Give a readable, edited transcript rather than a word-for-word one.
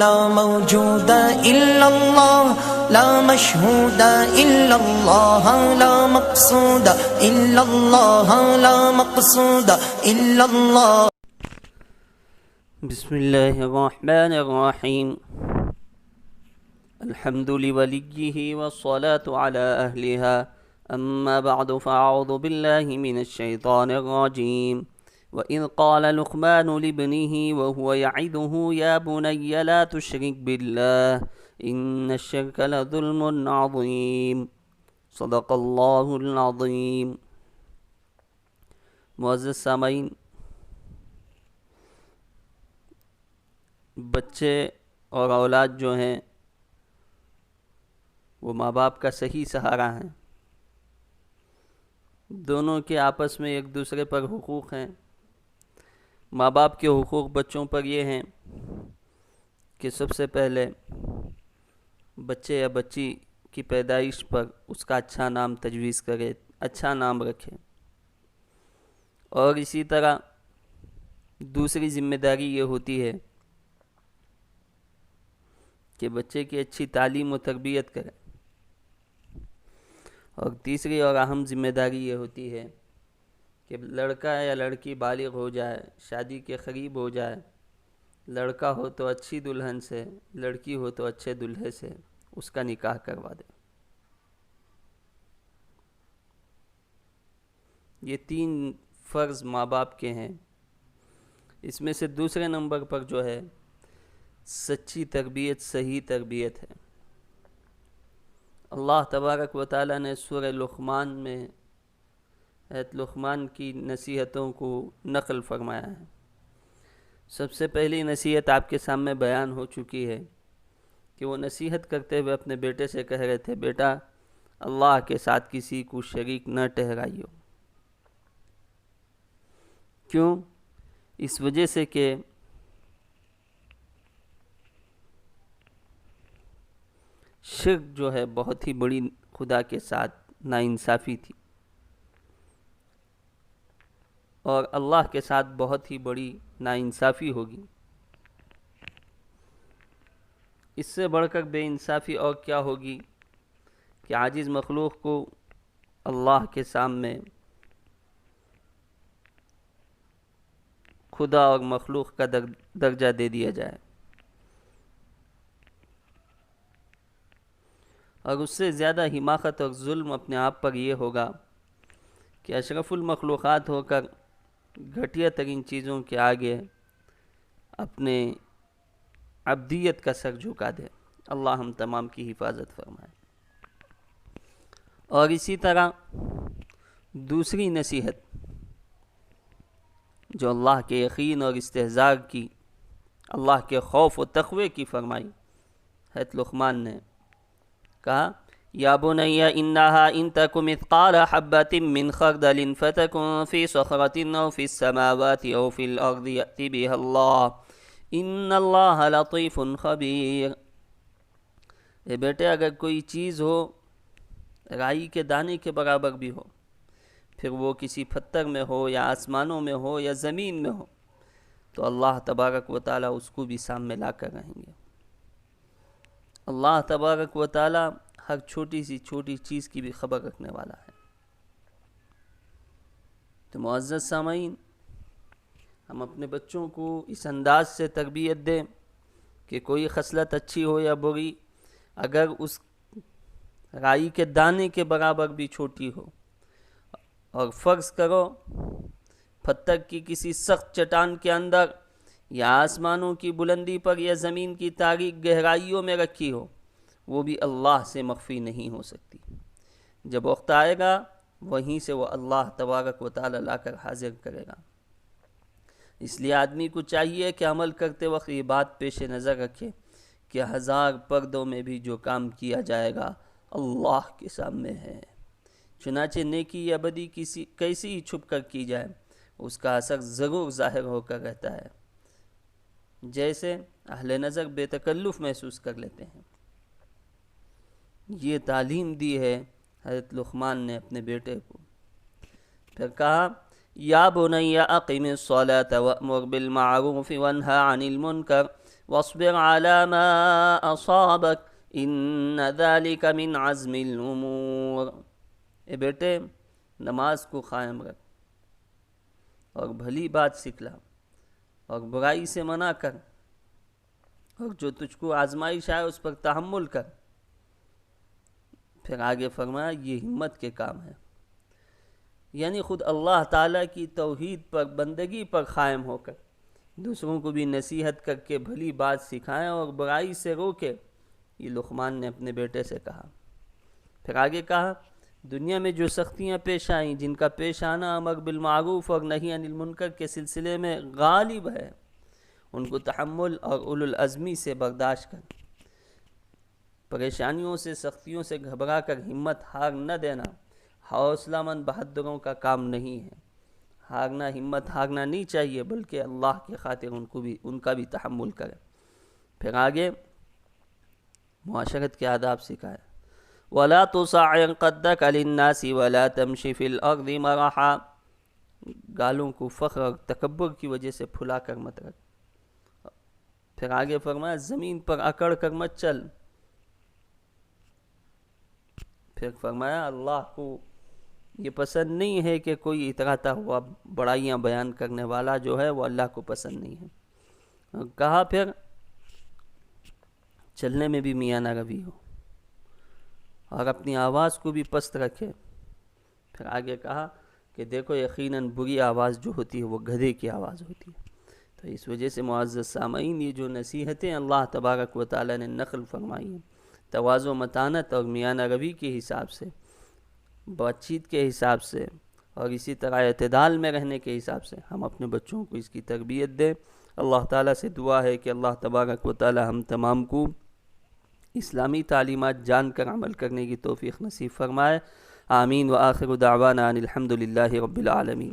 لا موجود إلا الله لا مشهود إلا الله لا مقصود إلا الله لا مقصود إلا الله. بسم الله الرحمن الرحيم. الحمد لوليه والصلاة على أهلها. أما بعد فأعوذ بالله من الشيطان الرجيم. وإذ قال لقمان لابنه وهو يعظه يا بني لا تشرك بالله إن الشرك لظلم عظيم. صدق اللہ العظیم. معزز سامعین، بچے اور اولاد جو ہیں وہ ماں باپ کا صحیح سہارا ہیں. دونوں کے آپس میں ایک دوسرے پر حقوق ہیں. ماں باپ کے حقوق بچوں پر یہ ہیں کہ سب سے پہلے بچے یا بچی کی پیدائش پر اس کا اچھا نام تجویز کرے، اچھا نام رکھے. اور اسی طرح دوسری ذمہ داری یہ ہوتی ہے کہ بچے کی اچھی تعلیم و تربیت کرے. اور تیسری اور اہم ذمہ داری یہ ہوتی ہے کہ لڑکا یا لڑکی بالغ ہو جائے، شادی کے قریب ہو جائے. لڑکا ہو تو اچھی دلہن سے، لڑکی ہو تو اچھے دلہے سے اس کا نکاح کروا دے. یہ 3 فرض ماں باپ کے ہیں. اس میں سے دوسرے نمبر پر جو ہے سچی تربیت، صحیح تربیت ہے. اللہ تبارک و تعالیٰ نے سورہ لقمان میں لقمان کی نصیحتوں کو نقل فرمایا ہے. سب سے پہلی نصیحت آپ کے سامنے بیان ہو چکی ہے کہ وہ نصیحت کرتے ہوئے اپنے بیٹے سے کہہ رہے تھے، بیٹا اللہ کے ساتھ کسی کو شریک نہ ٹھہرائیو. کیوں؟ اس وجہ سے کہ شرک جو ہے بہت ہی بڑی خدا کے ساتھ ناانصافی تھی، اور اللہ کے ساتھ بہت ہی بڑی ناانصافی ہوگی. اس سے بڑھ کر بے انصافی اور کیا ہوگی کہ عاجز مخلوق کو اللہ کے سامنے خدا اور مخلوق کا درجہ دے دیا جائے. اور اس سے زیادہ حماقت اور ظلم اپنے آپ پر یہ ہوگا کہ اشرف المخلوقات ہو کر گھٹیا ترین چیزوں کے آگے اپنے عبدیت کا سر جھکا دے. اللہ ہم تمام کی حفاظت فرمائے. اور اسی طرح دوسری نصیحت جو اللہ کے یقین اور استحضار کی، اللہ کے خوف و تقوی کی فرمائی. حضرت لقمان نے کہا، یا بنی انہا ان تک مثقال حبۃ من خردل فتکن فی صخرۃ او فی السماوات او فی الارض یأت بها اللہ ان اللہ لطیف خبیر. اے بیٹے، اگر کوئی چیز ہو رائی کے دانے کے برابر بھی ہو، پھر وہ کسی پتھر میں ہو یا آسمانوں میں ہو یا زمین میں ہو، تو اللہ تبارک و تعالیٰ اس کو بھی سامنے لا کر رہیں گے. اللہ تبارک و تعالیٰ ہر چھوٹی سی چھوٹی چیز کی بھی خبر رکھنے والا ہے. تو معزز سامعین، ہم اپنے بچوں کو اس انداز سے تربیت دیں کہ کوئی خصلت اچھی ہو یا بری، اگر اس رائی کے دانے کے برابر بھی چھوٹی ہو، اور فرض کرو پتھر کی کسی سخت چٹان کے اندر یا آسمانوں کی بلندی پر یا زمین کی تاریک گہرائیوں میں رکھی ہو، وہ بھی اللہ سے مخفی نہیں ہو سکتی. جب وقت آئے گا وہیں سے وہ اللہ تبارک و تعالی لا کر حاضر کرے گا. اس لیے آدمی کو چاہیے کہ عمل کرتے وقت یہ بات پیش نظر رکھے کہ 1000 پردوں میں بھی جو کام کیا جائے گا اللہ کے سامنے ہے. چنانچہ نیکی یا بدی کیسی ہی چھپ کر کی جائے، اس کا اثر ضرور ظاہر ہو کر رہتا ہے، جیسے اہل نظر بے تکلف محسوس کر لیتے ہیں. یہ تعلیم دی ہے حضرت لقمان نے اپنے بیٹے کو. پھر کہا، یا بنی اقم الصلاۃ وامر بالمعروف وانہا عن المنکر واصبر على ما أصابك إن ذلك من عزم الأمور۔ اے بیٹے نماز کو قائم رکھ اور بھلی بات سکھلا اور برائی سے منع کر، اور جو تجھ کو آزمائش آئے اس پر تحمل کر۔ پھر آگے فرمایا یہ ہمت کے کام ہے، یعنی خود اللہ تعالیٰ کی توحید پر بندگی پر قائم ہو کر دوسروں کو بھی نصیحت کر کے بھلی بات سکھائیں اور برائی سے روکے۔ یہ لقمان نے اپنے بیٹے سے کہا۔ پھر آگے کہا دنیا میں جو سختیاں پیش آئیں، جن کا پیش آنا امر بالمعروف اور نہی عن المنکر کے سلسلے میں غالب ہے، ان کو تحمل اور اولو العزمی سے برداشت کر۔ پریشانیوں سے، سختیوں سے گھبرا کر ہمت ہار نہ دینا حوصلہ مند بہادروں کا کام نہیں ہے۔ ہارنا، ہمت ہارنا نہیں چاہیے، بلکہ اللہ کی خاطر ان کا بھی تحمل کرے۔ پھر آگے معاشرت کے آداب سکھائے۔ وَلَا تُصَعِّرْ خَدَّكَ لِلنَّاسِ وَلَا تَمْشِ فِي الْأَرْضِ مَرَحًا، گالوں کو فخر اور تکبر کی وجہ سے پھلا کر مت رکھ۔ پھر آگے فرمایا زمین پر اکڑ کر مت چل۔ پھر فرمایا اللہ کو یہ پسند نہیں ہے کہ کوئی اتراتا ہوا بڑائیاں بیان کرنے والا جو ہے وہ اللہ کو پسند نہیں ہے۔ کہا پھر چلنے میں بھی میاں نہ روی ہو اور اپنی آواز کو بھی پست رکھے۔ پھر آگے کہا کہ دیکھو یقیناً بری آواز جو ہوتی ہے وہ گدھے کی آواز ہوتی ہے۔ تو اس وجہ سے معزز سامعین یہ جو نصیحتیں اللہ تبارک و تعالیٰ نے نقل فرمائی ہیں، تواضع و متانت اور میانہ روی کے حساب سے، بات چیت کے حساب سے، اور اسی طرح اعتدال میں رہنے کے حساب سے ہم اپنے بچوں کو اس کی تربیت دیں۔ اللہ تعالیٰ سے دعا ہے کہ اللہ تبارک و تعالیٰ ہم تمام کو اسلامی تعلیمات جان کر عمل کرنے کی توفیق نصیب فرمائے۔ آمین۔ وآخر دعوانا ان الحمد للہ رب العالمین۔